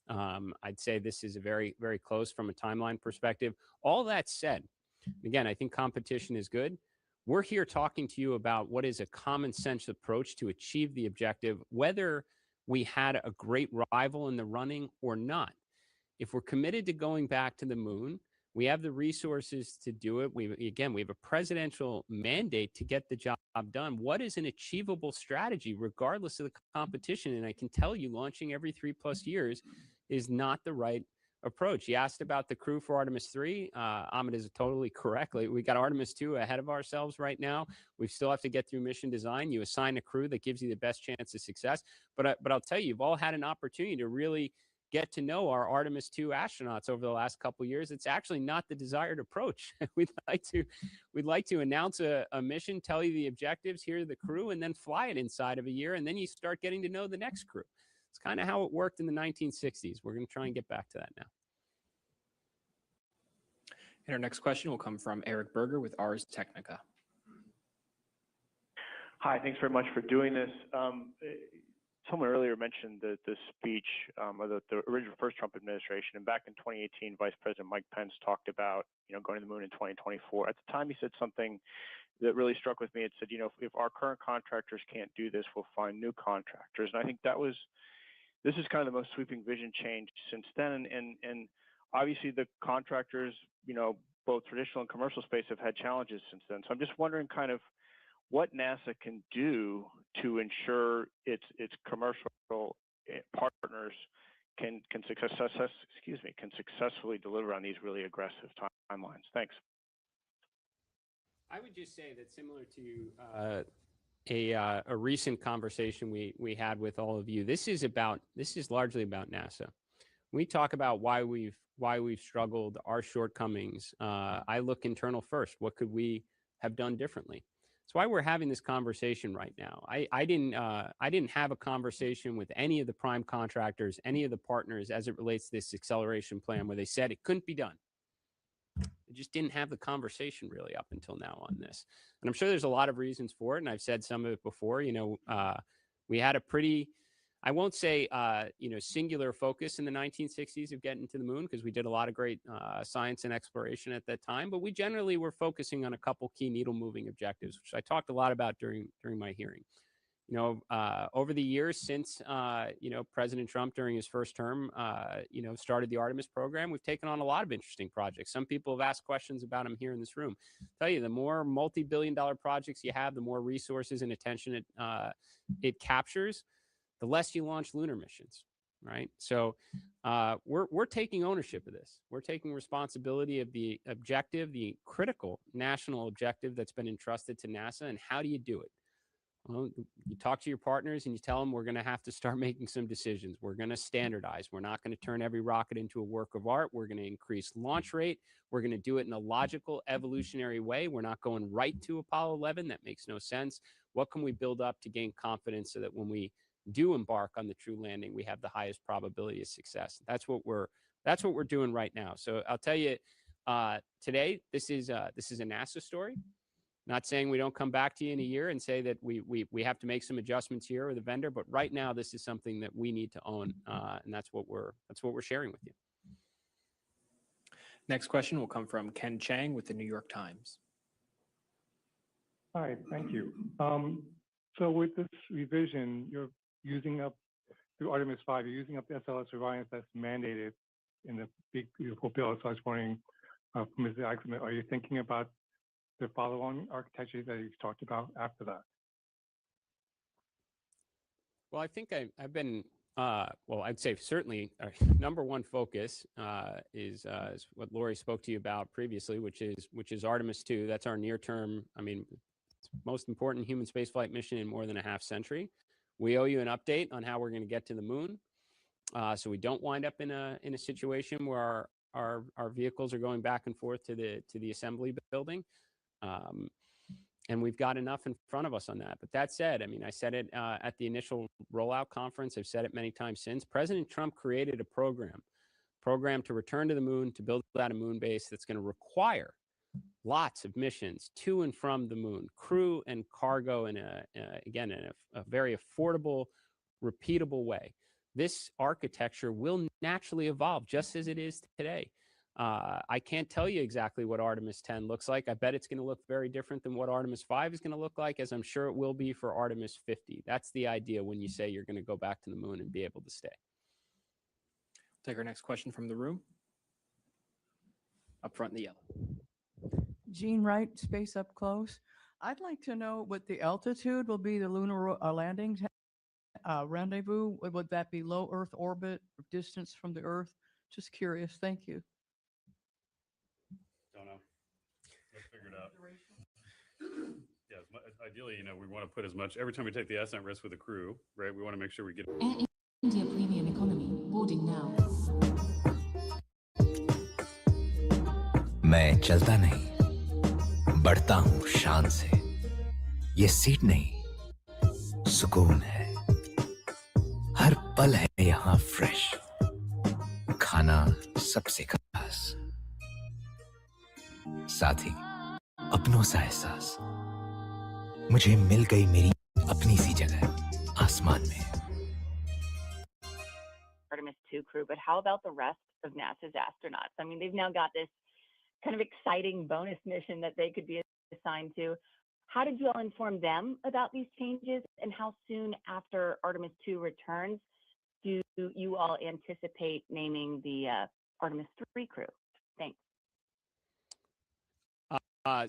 I'd say this is a very, very close from a timeline perspective. All that said, again, I think competition is good. We're here talking to you about what is a common sense approach to achieve the objective, whether we had a great rival in the running or not. If we're committed to going back to the moon, we have the resources to do it. We have a presidential mandate to get the job done. What is an achievable strategy, regardless of the competition? And I can tell you, launching every 3+ years is not the right approach. You asked about the crew for Artemis 3. Ahmed is totally correct. We got Artemis 2 ahead of ourselves right now. We still have to get through mission design. You assign a crew that gives you the best chance of success. But I'll tell you, you've all had an opportunity to really get to know our Artemis 2 astronauts over the last couple of years. It's actually not the desired approach. We'd like to announce a mission, tell you the objectives, here are the crew, and then fly it inside of a year, and then you start getting to know the next crew. It's kind of how it worked in the 1960s. We're going to try and get back to that now. And our next question will come from Eric Berger with Ars Technica. Hi, thanks very much for doing this. Someone earlier mentioned the speech of the original first Trump administration, and back in 2018, Vice President Mike Pence talked about going to the moon in 2024. At the time, he said something that really struck with me. It said, if our current contractors can't do this, we'll find new contractors. And I think this is kind of the most sweeping vision change since then. And obviously, the contractors, both traditional and commercial space, have had challenges since then. So I'm just wondering kind of what NASA can do to ensure its commercial partners can successfully deliver on these really aggressive timelines. Thanks. I would just say that, similar to a recent conversation we had with all of you, this is largely about NASA. We talk about why we've struggled, our shortcomings. I look internal first. What could we have done differently? That's why we're having this conversation right now. I didn't have a conversation with any of the prime contractors, any of the partners, as it relates to this acceleration plan, where they said it couldn't be done. They just didn't have the conversation really up until now on this. And I'm sure there's a lot of reasons for it, and I've said some of it before. We had a pretty, I won't say, singular focus in the 1960s of getting to the moon, because we did a lot of great science and exploration at that time. But we generally were focusing on a couple key needle-moving objectives, which I talked a lot about during my hearing. Over the years since, President Trump, during his first term, started the Artemis program, we've taken on a lot of interesting projects. Some people have asked questions about them here in this room. I'll tell you, the more multi-billion-dollar projects you have, the more resources and attention it captures, the less you launch lunar missions, right? So we're taking ownership of this. We're taking responsibility of the objective, the critical national objective that's been entrusted to NASA. And how do you do it? Well, you talk to your partners and you tell them, we're going to have to start making some decisions. We're going to standardize. We're not going to turn every rocket into a work of art. We're going to increase launch rate. We're going to do it in a logical, evolutionary way. We're not going right to Apollo 11. That makes no sense. What can we build up to gain confidence so that when we do embark on the true landing, we have the highest probability of success? That's what we're doing right now. So I'll tell you, today, this is a NASA story. Not saying we don't come back to you in a year and say that we have to make some adjustments here with the vendor, but right now this is something that we need to own, and that's what we're sharing with you. Next question will come from Ken Chang with the New York Times. Hi, thank you. So with this revision, you're using up, through Artemis 5, you're using up the SLS Orion that's mandated in the big, beautiful bill. So I was wondering, Mr. Eichmann, are you thinking about the follow-on architecture that you've talked about after that? Well, I think I've been, I'd say certainly our number one focus is what Lori spoke to you about previously, which is Artemis II. That's our near-term, most important human spaceflight mission in more than a half century. We owe you an update on how we're going to get to the moon, so we don't wind up in a situation where our vehicles are going back and forth to the assembly building. And we've got enough in front of us on that. But that said, I mean, I said it at the initial rollout conference. I've said it many times since. President Trump created a program to return to the moon, to build out a moon base that's going to require lots of missions to and from the moon, crew and cargo in a very affordable, repeatable way. This architecture will naturally evolve just as it is today. I can't tell you exactly what Artemis 10 looks like. I bet it's going to look very different than what Artemis 5 is going to look like, as I'm sure it will be for Artemis 50. That's the idea when you say you're going to go back to the moon and be able to stay. Take our next question from the room. Up front in the yellow. Jean Wright, Space Up Close. I'd like to know what the altitude will be, the lunar landing rendezvous. Would that be low Earth orbit, distance from the Earth? Just curious. Thank you. Don't know. Let's figure it out. Yeah, ideally, we want to put as much, every time we take the ascent risk with a crew, right, we want to make sure we get India Premium Economy, boarding now. मैं चलता नहीं, बढ़ता हूँ शान से। ये seat नहीं, सुकून है। हर पल है यहाँ फ्रेश। खाना सबसे खास। साथ ही अपनों सा एहसास। मुझे मिल गई मेरी अपनी सी जगह आसमान में। Artemis II crew, but how about the rest of NASA's astronauts? I mean, they've now got this kind of exciting bonus mission that they could be assigned to. How did you all inform them about these changes, and how soon after Artemis II returns do you all anticipate naming the Artemis III crew? Thanks.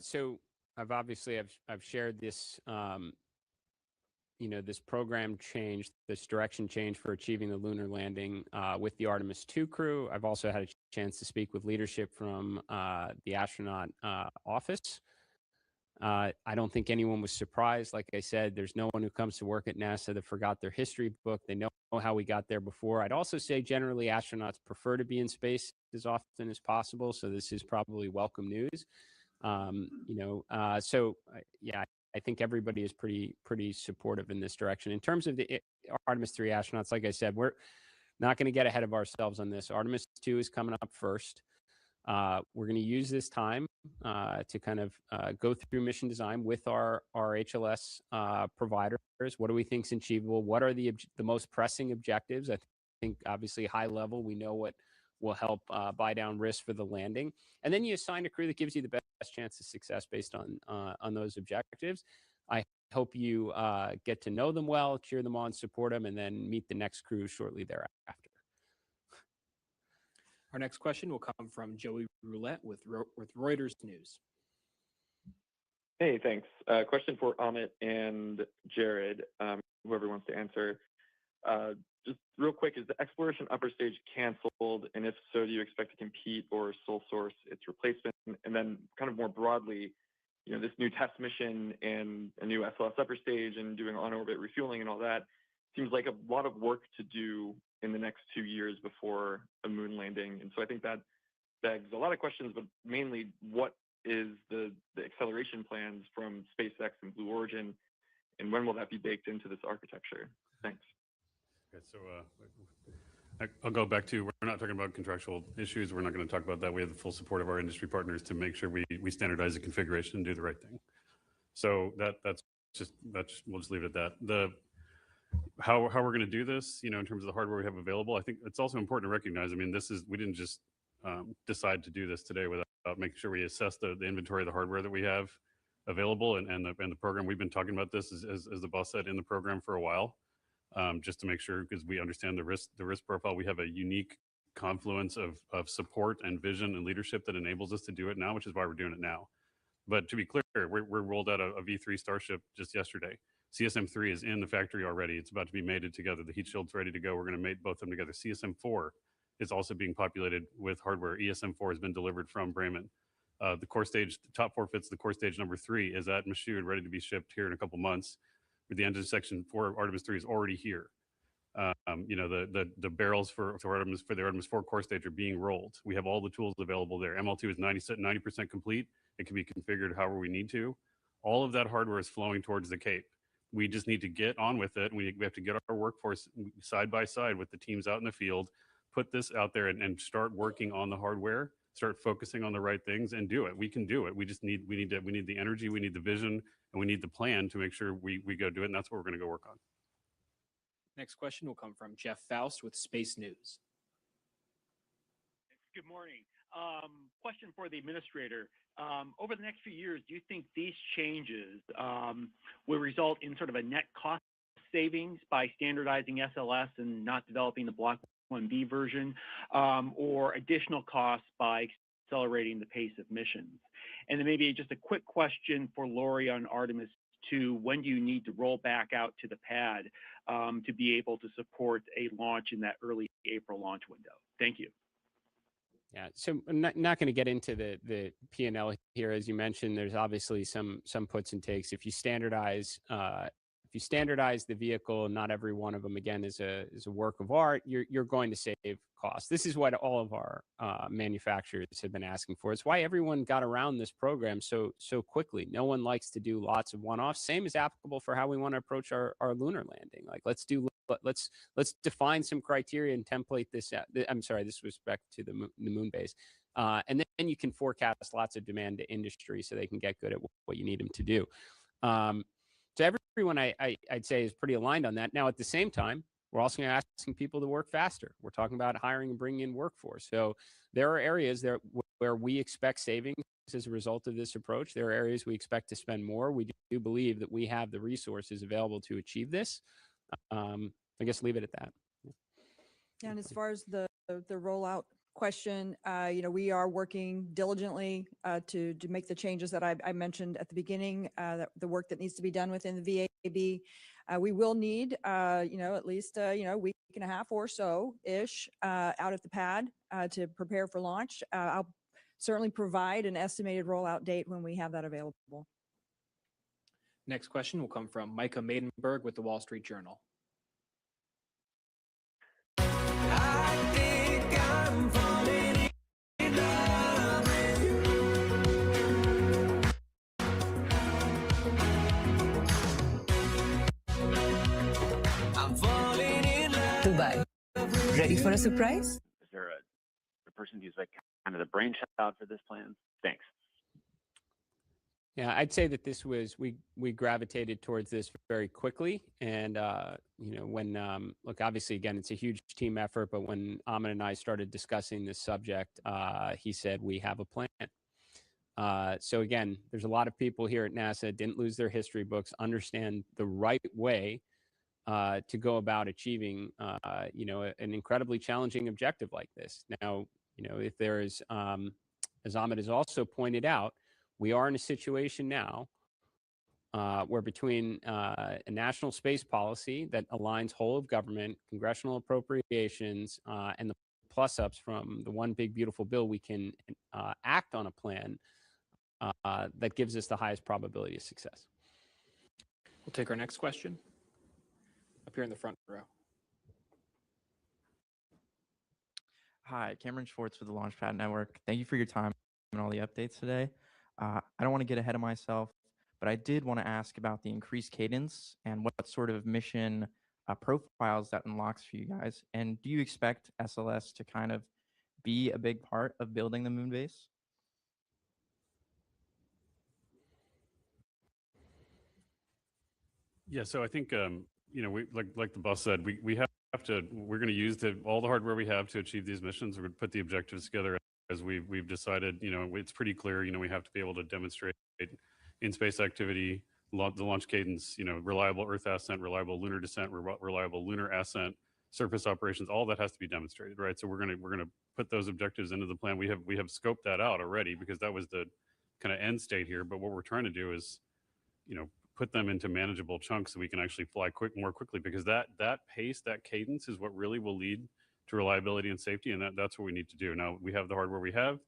So I've shared this, this program change, this direction change for achieving the lunar landing with the Artemis II crew. I've also had a chance to speak with leadership from the astronaut office. I don't think anyone was surprised. Like I said, there's no one who comes to work at NASA that forgot their history book. They know how we got there before. I'd also say generally astronauts prefer to be in space as often as possible. So this is probably welcome news. I think everybody is pretty supportive in this direction. In terms of the Artemis 3 astronauts, like I said, we're not going to get ahead of ourselves on this. Artemis 2 is coming up first. We're going to use this time to kind of go through mission design with our HLS providers. What do we think is achievable? What are the most pressing objectives? I think obviously high level, we know what will help buy down risk for the landing. And then you assign a crew that gives you the best chance of success based on those objectives. I hope you get to know them well, cheer them on, support them, and then meet the next crew shortly thereafter. Our next question will come from Joey Roulette with Reuters News. Hey, thanks. Question for Amit and Jared, whoever wants to answer. Just real quick, is the exploration upper stage canceled? And if so, do you expect to compete or sole source its replacement? And then kind of more broadly, this new test mission and a new SLS upper stage and doing on-orbit refueling and all that seems like a lot of work to do in the next 2 years before a moon landing. And so I think that begs a lot of questions, but mainly what is the acceleration plans from SpaceX and Blue Origin, and when will that be baked into this architecture? Thanks. Okay, so I'll go back to, we're not talking about contractual issues. We're not going to talk about that. We have the full support of our industry partners to make sure we standardize the configuration and do the right thing. So we'll just leave it at that. How we're going to do this, in terms of the hardware we have available, I think it's also important to recognize, we didn't just decide to do this today without making sure we assess the inventory of the hardware that we have available and the program. We've been talking about this, as the boss said, in the program for a while. Just to make sure, because we understand the risk profile. We have a unique confluence of support and vision and leadership that enables us to do it now, which is why we're doing it now. But to be clear, we're rolled out a V3 Starship just yesterday. CSM3 is in the factory already. It's about to be mated together. The heat shield's ready to go. We're going to mate both of them together. CSM4 is also being populated with hardware. ESM4 has been delivered from Bremen. The core stage, the top 4 fits, the core stage number 3 is at Michoud, ready to be shipped here in a couple months. With the engine section for Artemis 3 is already here. The barrels for the Artemis 4 core stage are being rolled. We have all the tools available there. ML2 is 90% complete. It can be configured however we need to. all of that hardware is flowing towards the Cape. We just need to get on with it. We have to get our workforce side by side with the teams out in the field, put this out there and start working on the hardware, start focusing on the right things and do it. We can do it. We need the energy, we need the vision, and we need the plan to make sure we go do it. And that's what we're going to go work on. Next question will come from Jeff Faust with Space News. Good morning. Question for the administrator. Over the next few years, do you think these changes will result in sort of a net cost savings by standardizing SLS and not developing the Block 1B version, or additional costs by accelerating the pace of missions? And then maybe just a quick question for Lori on Artemis II. When do you need to roll back out to the pad to be able to support a launch in that early April launch window? Thank you. Yeah, so I'm not going to get into the P&L here. As you mentioned, there's obviously some puts and takes. If you standardize the vehicle, not every one of them again is a work of art. You're going to save costs. This is what all of our manufacturers have been asking for. It's why everyone got around this program so quickly. No one likes to do lots of one-offs. Same is applicable for how we want to approach our lunar landing. Like let's define some criteria and template this out. I'm sorry, this was back to the moon base. And then you can forecast lots of demand to industry so they can get good at what you need them to do. So everyone I'd say is pretty aligned on that. Now, at the same time, we're also asking people to work faster. We're talking about hiring and bringing in workforce. So there are areas there where we expect savings as a result of this approach. There are areas we expect to spend more. We do believe that we have the resources available to achieve this. I guess leave it at that. And as far as the rollout question, we are working diligently to make the changes that I mentioned at the beginning, the work that needs to be done within the VAB. We will need, at least, a week and a half or so-ish out at the pad to prepare for launch. I'll certainly provide an estimated rollout date when we have that available. Next question will come from Micah Maidenberg with the Wall Street Journal. Dubai. Ready for a surprise? Is there a person who's like kind of the brainchild for this plan? Thanks. Yeah, I'd say that this was, we gravitated towards this very quickly. And, when, look, obviously, again, it's a huge team effort, but when Amit and I started discussing this subject, he said, we have a plan. So again, there's a lot of people here at NASA didn't lose their history books, understand the right way to go about achieving, an incredibly challenging objective like this. Now, if there is, as Amit has also pointed out, we are in a situation now where between a national space policy that aligns whole of government, congressional appropriations, and the plus-ups from the One Big Beautiful Bill, we can act on a plan that gives us the highest probability of success. We'll take our next question. Up here in the front row. Hi, Cameron Schwartz with the Launchpad Network. Thank you for your time and all the updates today. I don't want to get ahead of myself, but I did want to ask about the increased cadence and what sort of mission profiles that unlocks for you guys. And do you expect SLS to kind of be a big part of building the moon base? Yeah, so I think we like the boss said, we're going to use all the hardware we have to achieve these missions. We're going to put the objectives together as we've decided. It's pretty clear. We have to be able to demonstrate in space activity, the launch cadence, reliable Earth ascent, reliable lunar descent, reliable lunar ascent, surface operations. All that has to be demonstrated, right? So we're going to put those objectives into the plan. We have scoped that out already because that was the kind of end state here. But what we're trying to do is, put them into manageable chunks so we can actually fly more quickly, because that pace, that cadence is what really will lead to reliability and safety, and that's what we need to do. Now, we have the hardware we have.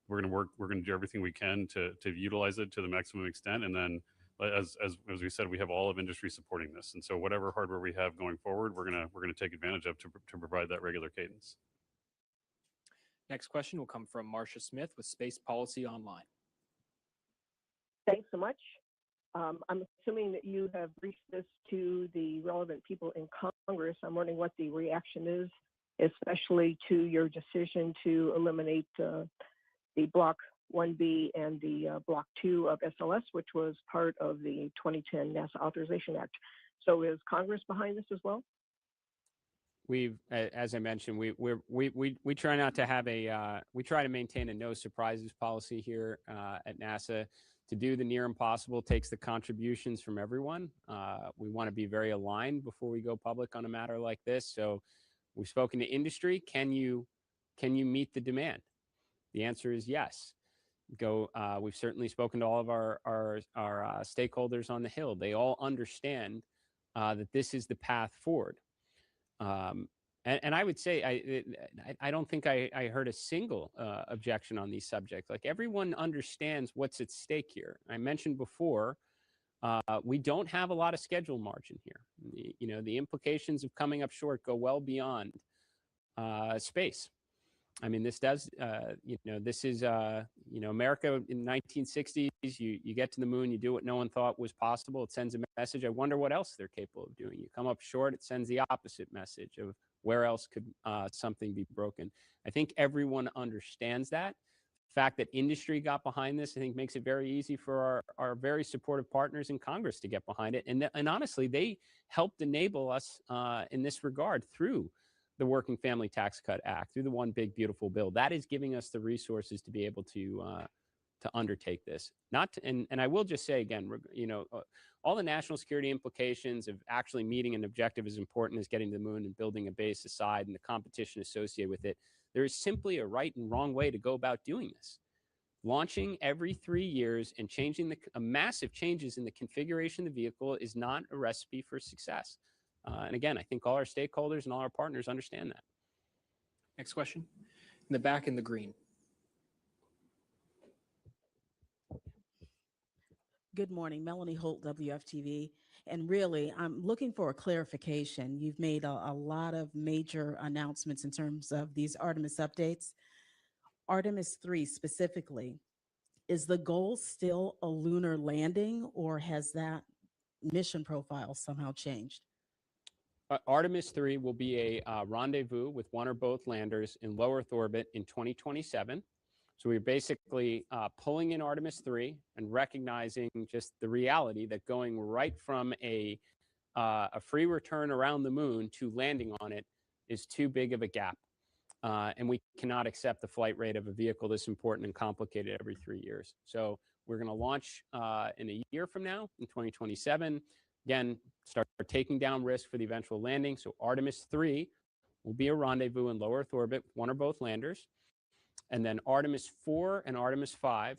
We're going to do everything we can to utilize it to the maximum extent, and then as we said, we have all of industry supporting this, and so whatever hardware we have going forward, we're going to take advantage of to provide that regular cadence. Next question will come from Marcia Smith with Space Policy Online. Thanks so much. I'm assuming that you have briefed this to the relevant people in Congress. I'm wondering what the reaction is, especially to your decision to eliminate the Block 1B and the Block 2 of SLS, which was part of the 2010 NASA Authorization Act. So is Congress behind this as well? We've, as I mentioned, we try not to have we try to maintain a no surprises policy here at NASA. To do the near impossible takes the contributions from everyone. We want to be very aligned before we go public on a matter like this. So we've spoken to industry. Can you meet the demand? The answer is yes. We've certainly spoken to all of our stakeholders on the Hill. They all understand that this is the path forward. And I would say I don't think I heard a single objection on these subjects. Like, everyone understands what's at stake here. I mentioned before, we don't have a lot of schedule margin here. The implications of coming up short go well beyond space. I mean, this does, this is, America in the 1960s, you get to the moon, you do what no one thought was possible. It sends a message. I wonder what else they're capable of doing. You come up short, it sends the opposite message of where else could something be broken. I think everyone understands that. The fact that industry got behind this, I think, makes it very easy for our very supportive partners in Congress to get behind it. And honestly, they helped enable us in this regard through the Working Family Tax Cut Act, through the One Big Beautiful Bill. That is giving us the resources to be able to undertake this. And I will just say again, all the national security implications of actually meeting an objective as important as getting to the moon and building a base aside, and the competition associated with it. There is simply a right and wrong way to go about doing this. Launching every 3 years and changing massive changes in the configuration of the vehicle is not a recipe for success. And again, I think all our stakeholders and all our partners understand that. Next question. In the back in the green. Good morning, Melanie Holt, WFTV. And really, I'm looking for a clarification. You've made a lot of major announcements in terms of these Artemis updates. Artemis 3 specifically, is the goal still a lunar landing, or has that mission profile somehow changed? Artemis 3 will be a rendezvous with one or both landers in low Earth orbit in 2027. So we're basically pulling in Artemis 3 and recognizing just the reality that going right from a free return around the moon to landing on it is too big of a gap. And we cannot accept the flight rate of a vehicle this important and complicated every 3 years. So we're going to launch in a year from now, in 2027. Again, start taking down risk for the eventual landing. So Artemis 3 will be a rendezvous in low Earth orbit with one or both landers. And then Artemis 4 and Artemis 5,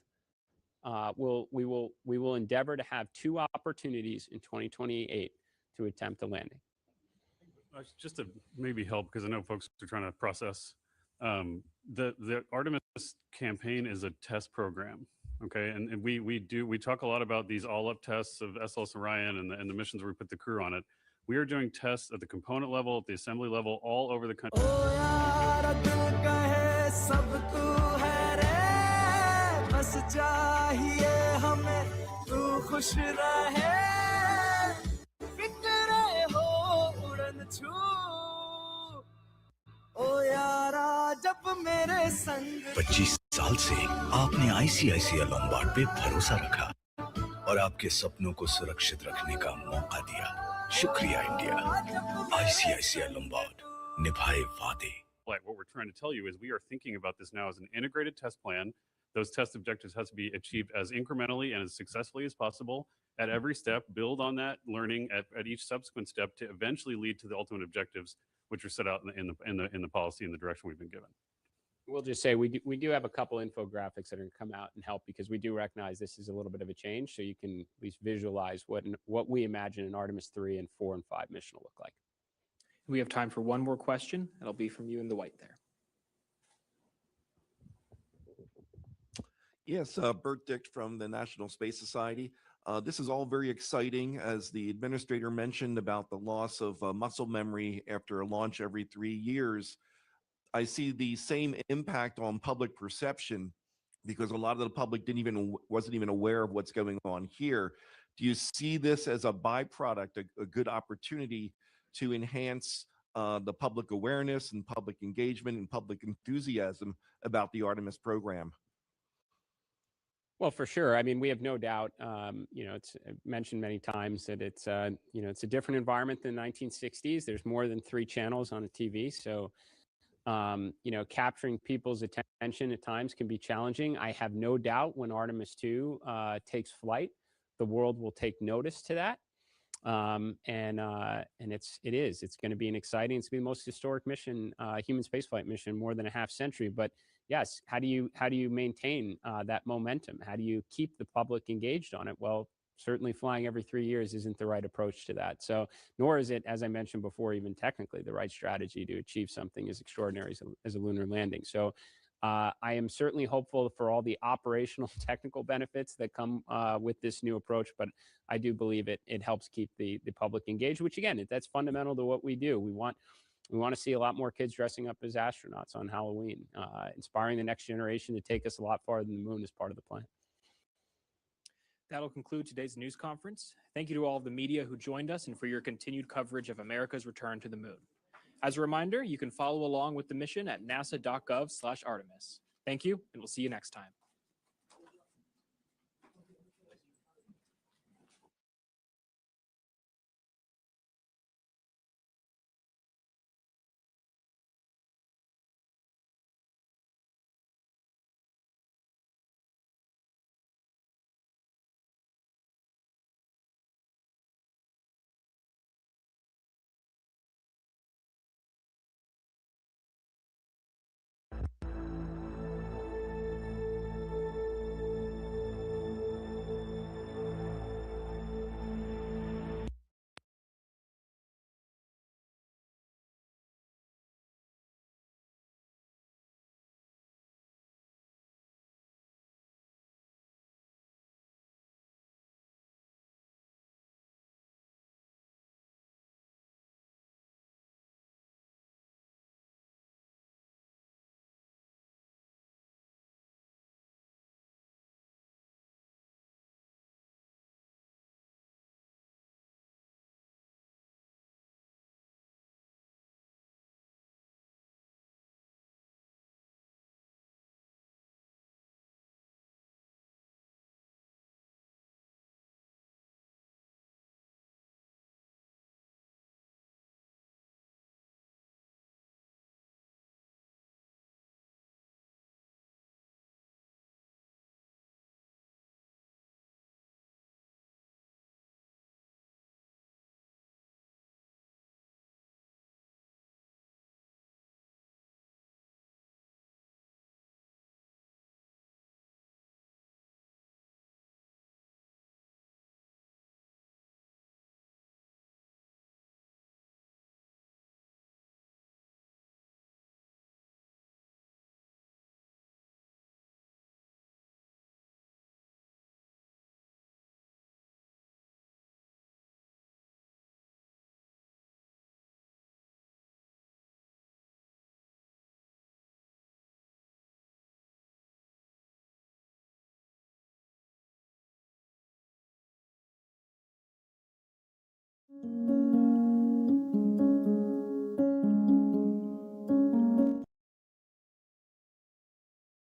we will endeavor to have 2 opportunities in 2028 to attempt a landing. Just to maybe help, because I know folks are trying to process, the Artemis campaign is a test program. Okay, and we talk a lot about these all-up tests of SLS Orion and the missions where we put the crew on it. We are doing tests at the component level, at the assembly level, all over the country. पच्चीस साल से आपने ICICI Lombard पे भरोसा रखा और आपके सपनों को सुरक्षित रखने का मौका दिया। शुक्रिया इंडिया। आईसीआईसीआई लोम्बार्ड, निभाए वादे। What we're trying to tell you is we are thinking about this now as an integrated test plan. Those test objectives have to be achieved as incrementally and as successfully as possible at every step. Build on that learning at each subsequent step to eventually lead to the ultimate objectives, which are set out in the policy and the direction we've been given. We'll just say we do have a couple infographics that are going to come out and help, because we do recognize this is a little bit of a change, so you can at least visualize what we imagine an Artemis 3 and 4 and 5 mission will look like. We have time for one more question. It'll be from you in the white there. Yes, Bert Dick from the National Space Society. This is all very exciting, as the administrator mentioned about the loss of muscle memory after a launch every 3 years. I see the same impact on public perception, because a lot of the public wasn't even aware of what's going on here. Do you see this as a byproduct, a good opportunity to enhance the public awareness and public engagement and public enthusiasm about the Artemis program? Well, for sure. I mean, we have no doubt. It's mentioned many times that it's it's a different environment than the 1960s. There's more than 3 channels on a TV, so capturing people's attention at times can be challenging. I have no doubt when Artemis II takes flight, the world will take notice to that. It's going to be an exciting, it's going to be the most historic mission, human spaceflight mission, more than a half century. But yes, how do you maintain that momentum? How do you keep the public engaged on it? Well, certainly flying every 3 years isn't the right approach to that. So, nor is it, as I mentioned before, even technically the right strategy to achieve something as extraordinary as a lunar landing. So, I am certainly hopeful for all the operational technical benefits that come with this new approach, but I do believe it helps keep the public engaged, which again, that's fundamental to what we do. We want to see a lot more kids dressing up as astronauts on Halloween, inspiring the next generation to take us a lot farther than the moon as part of the plan. That'll conclude today's news conference. Thank you to all of the media who joined us and for your continued coverage of America's return to the moon. As a reminder, you can follow along with the mission at nasa.gov/Artemis. Thank you, and we'll see you next time.